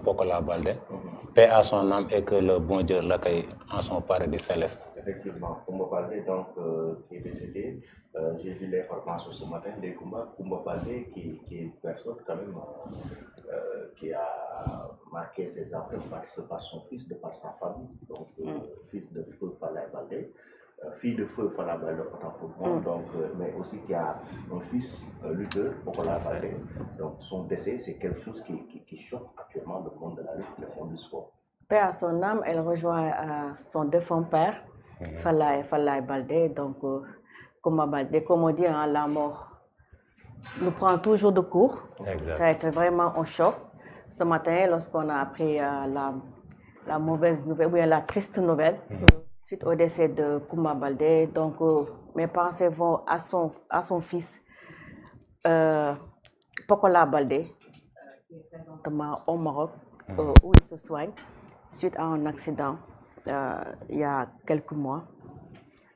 Pokola Baldé. Paix à son âme et que le bon Dieu l'accueille en son paradis céleste. Effectivement, Koumba Baldé, donc, qui est décédé, j'ai vu l'information ce matin de Koumba Baldé, qui est une personne quand même qui a marqué ses empreintes par son fils, de par sa famille, donc fils de Feu Falaye Baldé. Fille de Feu Falaye Baldé, autant pour moi, donc, mais aussi qui a un fils lutteur, Pokola Baldé. Donc son décès, c'est quelque chose qui choque actuellement le monde de la lutte, le monde du sport. Paix à son âme, elle rejoint son défunt père, Falaye Baldé. Donc, Koumba Baldé, comme on dit, hein, la mort nous prend toujours de court. Exact. Ça a été vraiment un choc. Ce matin, lorsqu'on a appris la mauvaise nouvelle, ou bien la triste nouvelle, suite au décès de Koumba Baldé, donc mes pensées vont à son fils, Pokola Baldé, qui est présentement au Maroc, où il se soigne, suite à un accident il y a quelques mois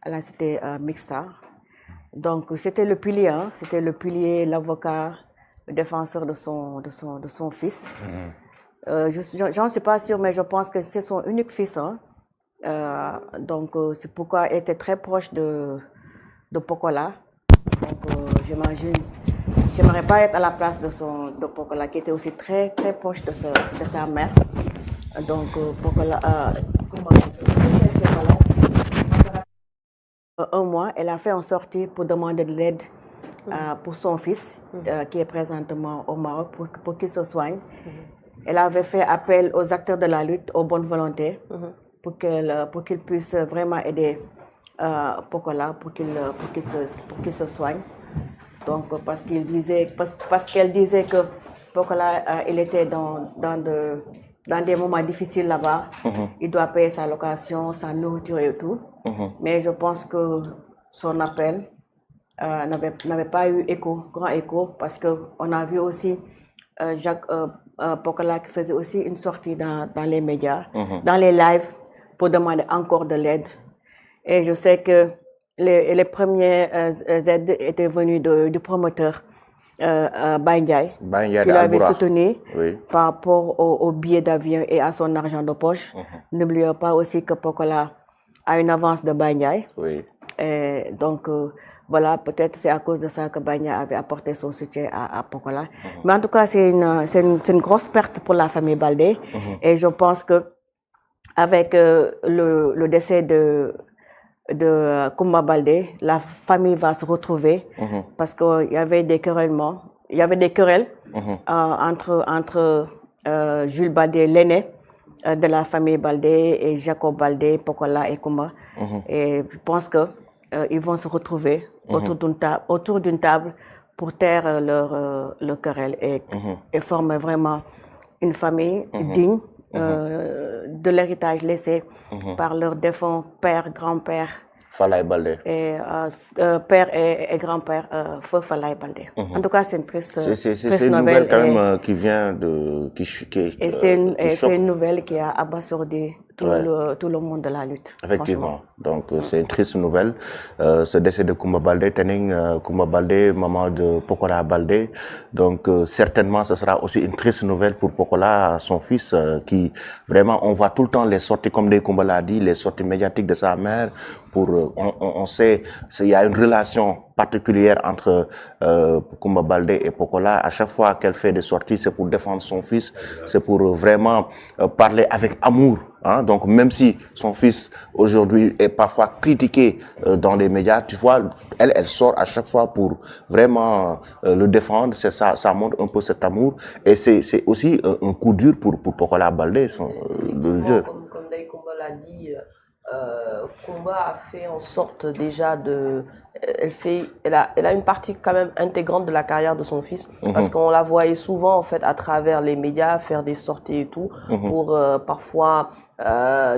à la cité Mixa. Donc c'était le pilier, l'avocat, le défenseur de son fils. J'en suis pas sûre, mais je pense que c'est son unique fils. Hein. Donc c'est pourquoi il était très proche de Pokola. Donc j'imagine, j'aimerais pas être à la place de Pokola, qui était aussi très très proche de sa mère. Donc Pokola, un mois, elle a fait en sortie pour demander de l'aide pour son fils, qui est présentement au Maroc, pour qu'il se soigne. Elle avait fait appel aux acteurs de la lutte, aux bonnes volontés, pour qu'ils puissent vraiment aider Pokola, pour qu'il se soigne. Donc, parce qu'elle disait que Pokola, il était dans des moments difficiles là-bas. Il doit payer sa location, sa nourriture et tout. Mais je pense que son appel n'avait pas eu grand écho, parce qu'on a vu aussi Pokola qui faisait aussi une sortie dans les médias, dans les lives, pour demander encore de l'aide. Et je sais que les premières aides étaient venues du promoteur Baye Ndiaye, qui l'avait soutenu par rapport au billet d'avion et à son argent de poche. N'oublions pas aussi que Pokola a une avance de Baye Ndiaye. Et donc, voilà, peut-être c'est à cause de ça que Baye Ndiaye avait apporté son soutien à Pokola. Mais en tout cas, c'est une grosse perte pour la famille Baldé. Et je pense que avec le décès de Koumba Baldé, la famille va se retrouver, parce qu'il y avait des querelles entre Jules Baldé, l'aîné de la famille Baldé, et Jacob Baldé, Pokola et Koumba. Et je pense qu'ils vont se retrouver autour d'une table pour taire leur querelle et former vraiment une famille digne de l'héritage laissé par leur défunt père, grand-père, Falaye Baldé. Et père et grand-père, Feu Falaye Baldé. En tout cas, c'est une triste nouvelle. C'est une nouvelle quand même qui vient de... Et c'est une nouvelle qui a abasourdi tout le monde de la lutte. Effectivement. Donc c'est une triste nouvelle. Ce décès de Koumba Baldé, Tening Koumba Baldé, maman de Pokola Baldé. Donc certainement ce sera aussi une triste nouvelle pour Pokola, son fils, qui vraiment, on voit tout le temps les sorties, comme des Koumba l'a dit, les sorties médiatiques de sa mère. On sait qu'il y a une relation particulière entre Koumba Baldé et Pokola. À chaque fois qu'elle fait des sorties, c'est pour défendre son fils, c'est pour vraiment parler avec amour. Hein? Donc même si son fils aujourd'hui est parfois critiqué dans les médias, tu vois, elle sort à chaque fois pour vraiment le défendre. C'est ça montre un peu cet amour, et c'est aussi un coup dur pour Pokola Baldé, le leader. Comme Dai Koumba l'a dit, Koumba a fait en sorte déjà elle a une partie quand même intégrante de la carrière de son fils, parce qu'on la voyait souvent en fait à travers les médias faire des sorties et tout, pour parfois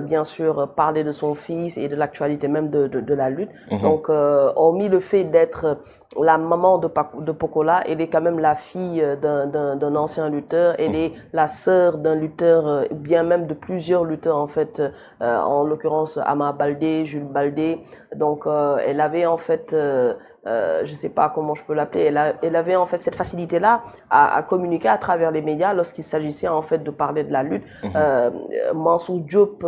bien sûr parler de son fils et de l'actualité même de la lutte. Donc hormis le fait d'être la maman de Pokola, elle est quand même la fille d'un ancien lutteur, elle est la sœur d'un lutteur, bien même de plusieurs lutteurs en fait, en l'occurrence Ama Baldé, Jules Baldé. Donc, elle avait en fait, je sais pas comment je peux l'appeler, elle avait en fait cette facilité-là à communiquer à travers les médias lorsqu'il s'agissait en fait de parler de la lutte. Mansour Diop,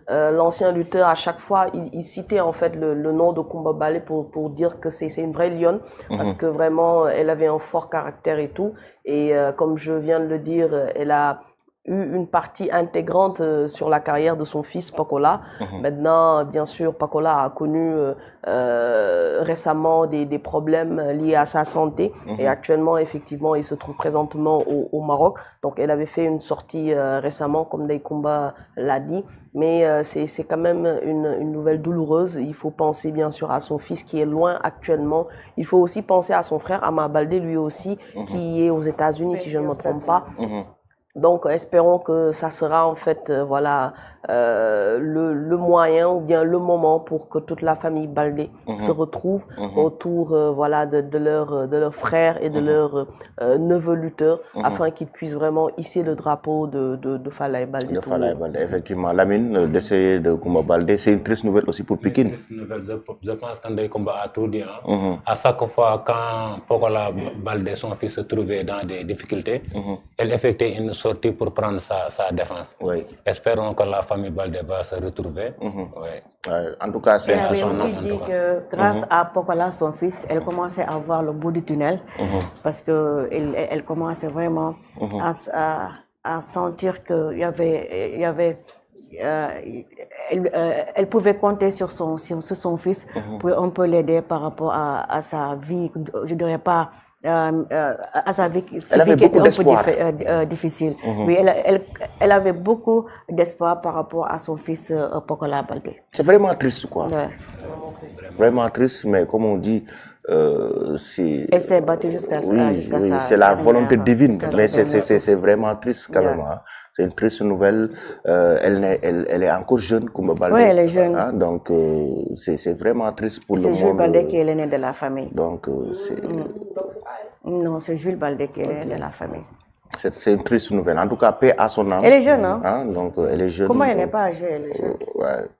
l'ancien lutteur, à chaque fois, il citait en fait le nom de Coumba Baldé pour dire que c'est une vraie lionne, parce que vraiment, elle avait un fort caractère et tout. Et comme je viens de le dire, elle a eu une partie intégrante sur la carrière de son fils Pakola. Maintenant, bien sûr, Pakola a connu récemment des problèmes liés à sa santé et actuellement, effectivement, il se trouve présentement au Maroc. Donc, elle avait fait une sortie récemment, comme Kumba l'a dit, mais c'est quand même une nouvelle douloureuse. Il faut penser bien sûr à son fils qui est loin actuellement. Il faut aussi penser à son frère Ama Baldé, lui aussi, qui est aux États-Unis, si je ne me trompe pas. Donc, espérons que ça sera en fait, voilà, le moyen ou bien le moment pour que toute la famille Baldé se retrouve autour, voilà, de leur frère et de leur neveu lutteur, afin qu'ils puissent vraiment hisser le drapeau de Falaye Baldé. De Falaye Baldé, effectivement. Lamine, le décès de Coumba Baldé, c'est une triste nouvelle aussi pour Pikine. Une triste nouvelle, je pense qu'André Coumba a tout dit. À chaque fois, quand Pokola Baldé, son fils, se trouvait dans des difficultés, elle effectuait une sortie pour prendre sa défense. Oui. Espérons que la famille Baldé va se retrouver. En tout cas, c'est elle avait aussi dit que grâce à Pokola, son fils, elle commençait à voir le bout du tunnel parce que elle commençait vraiment à sentir qu'il y avait elle pouvait compter sur son fils pour un peu l'aider par rapport à sa vie, je dirais pas à sa vie qui était un peu difficile. Oui, elle avait beaucoup d'espoir par rapport à son fils Pokola Baldé. C'est vraiment triste, quoi. Ouais. Vraiment triste, mais comme on dit, elle s'est battue jusqu'à ça. Oui, c'est la volonté divine, mais c'est vraiment triste quand même. Hein. C'est une triste nouvelle. Elle est encore jeune, Coumba Baldé. Oui, elle est jeune. Hein, donc, c'est vraiment triste pour le monde. C'est Jules Baldé qui est l'aîné de la famille. Donc, non, c'est Jules Baldé qui est l'aîné de la famille. C'est une triste nouvelle. En tout cas, paix à son âme. Elle est jeune, hein? Donc, elle est jeune. Comment elle n'est pas âgée, elle est jeune?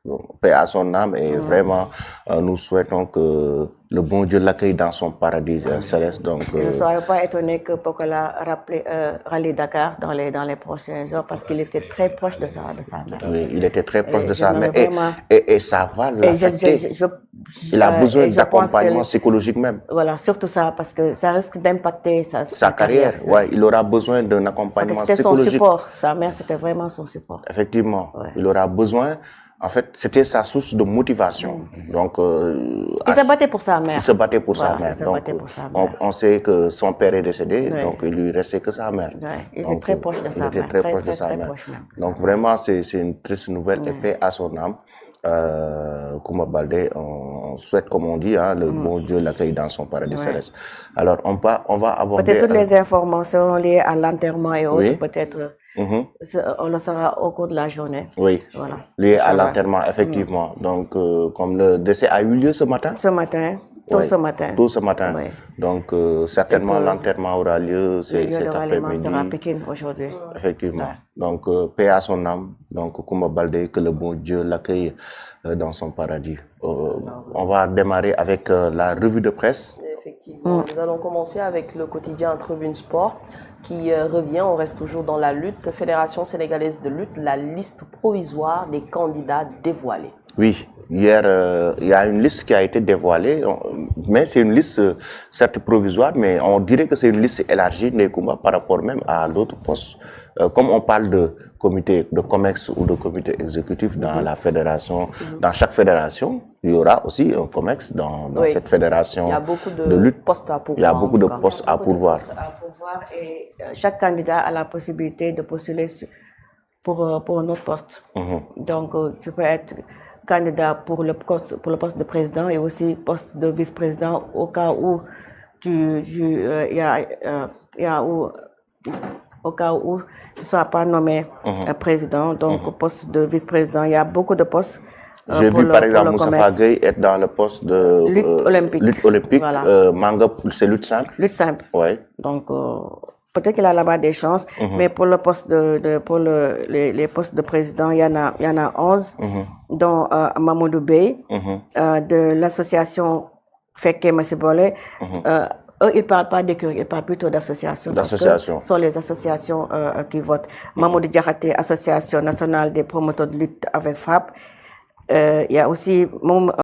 Donc, paix à son âme et vraiment, nous souhaitons que le bon Dieu l'accueille dans son paradis céleste. Donc, ne soyez pas étonné que Pokola rallie Dakar dans les prochains jours parce qu'il était très proche de sa mère. Oui, il était très proche de sa mère et ça va l'affecter. Il a besoin d'accompagnement psychologique même. Voilà, surtout ça, parce que ça risque d'impacter sa carrière. Ouais, il aura besoin d'un accompagnement psychologique. C'était son support. Sa mère, c'était vraiment son support. Effectivement, il aura besoin. En fait, c'était sa source de motivation. Donc, il se battait pour sa mère. Il se battait pour sa mère. Il se battait pour sa mère. On sait que son père est décédé, donc il lui restait que sa mère. Il était très proche de sa mère. Il était très proche de sa mère. Donc, vraiment, c'est une triste nouvelle et paix à son âme. Coumba Baldé, on souhaite, comme on dit, le bon Dieu l'accueille dans son paradis céleste. Alors, on va aborder... Peut-être toutes les informations liées à l'enterrement et autres, peut-être... on le saura au cours de la journée. Oui, voilà. Lié à l'enterrement, effectivement. Donc, comme le décès a eu lieu ce matin. Ce matin, tôt ce matin. Tôt ce matin. Oui. Donc, certainement, l'enterrement aura lieu cet après-midi. Sera à Pékin aujourd'hui. Effectivement. Donc, paix à son âme. Donc, Coumba Baldé, que le bon Dieu l'accueille dans son paradis. On va démarrer avec la revue de presse. Effectivement, nous allons commencer avec le quotidien Tribune Sport qui revient, on reste toujours dans la lutte. Fédération sénégalaise de lutte, la liste provisoire des candidats dévoilée. Oui, hier, il y a une liste qui a été dévoilée, mais c'est une liste certes provisoire, mais on dirait que c'est une liste élargie des combats par rapport même à d'autres postes. Comme on parle de comité de COMEX ou de comité exécutif dans la fédération, dans chaque fédération, il y aura aussi un COMEX dans cette fédération. Il y a beaucoup de lutte, postes à pourvoir. Il y a beaucoup de postes à pourvoir. Et chaque candidat a la possibilité de postuler pour un autre poste. Donc, tu peux être candidat pour le poste de président et aussi poste de vice-président au cas où au cas où tu ne sois pas nommé président, donc poste de vice-président, il y a beaucoup de postes. J'ai vu par exemple Moussa Gueye être dans le poste de lutte olympique. Lutte olympique. Voilà. Manga, c'est lutte simple. Lutte simple. Ouais. Donc peut-être qu'il a là-bas des chances, mais pour le poste les postes de président, il y en a 11, dont Mamoudou Bey, de l'association Fekke Masibole. Eux, ils ne parlent pas d'écurie, ils parlent plutôt d'associations. Ce sont les associations qui votent. Mamoudou Diakhaté, Association nationale des promoteurs de lutte avec FRAPP. Il y a aussi